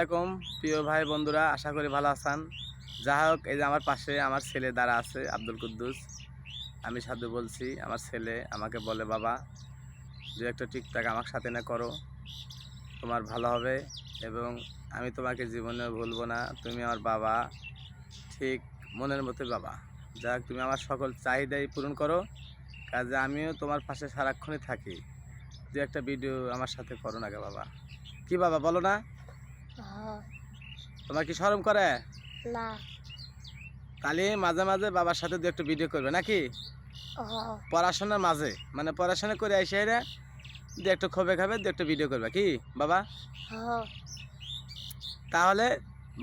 এরকম প্রিয় ভাই বন্ধুরা, আশা করি ভালো আছেন। যা হোক, এই যে আমার পাশে আমার ছেলে দাঁড়া আছে, আব্দুল কুদ্দুস। আমি সাধু বলছি, আমার ছেলে আমাকে বলে, বাবা যে একটা টিকটক আমার সাথে না করো, তোমার ভালো হবে এবং আমি তোমাকে জীবনে ভুলবো না। তুমি আমার বাবা, ঠিক মনের মতোই বাবা। যাক, তুমি আমার সকল চাহিদাই পূরণ করো, কাজে আমিও তোমার পাশে সারাক্ষণই থাকি। যে একটা ভিডিও আমার সাথে করো না গে বাবা। কি বাবা বলো না? তোমার কি শরম করে না? তাহলে মাঝে মাঝে বাবার সাথে দু একটা ভিডিও করবে নাকি? পড়াশোনার মাঝে, মানে পড়াশোনা করে এসে দু একটা খোবে খাবে, দু একটা ভিডিও করবে কি বাবা? তাহলে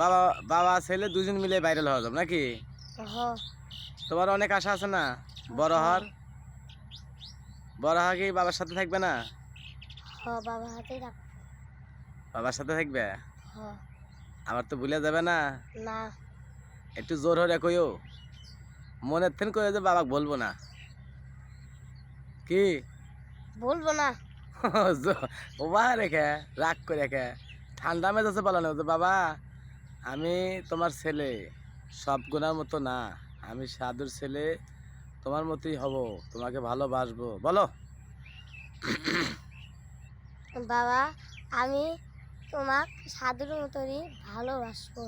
বাবা বাবা ছেলে দুজন মিলে ভাইরাল হওয়া যাবে নাকি? তোমার অনেক আশা আছে না বড় হওয়ার? বড় হওয়া কি বাবার সাথে থাকবে না? বাবার সাথে থাকবে? আমার তো ভুলে যাবে না? না। একটু জোর হরে কইও, মনের থেন কইও যে বাবাকে বলবো না। কি বলবো না? ওবা রেখে রাগ করে রেখে ঠান্ডা মেজাজে বলো না যে বাবা আমি তোমার ছেলে, সব গুণার মতো না, আমি সাধুর ছেলে, তোমার মতোই হব, তোমাকে ভালোবাসবো, বলো। বাবা, আমি তোমাকে সাধুর মতোই ভালোবাসবো।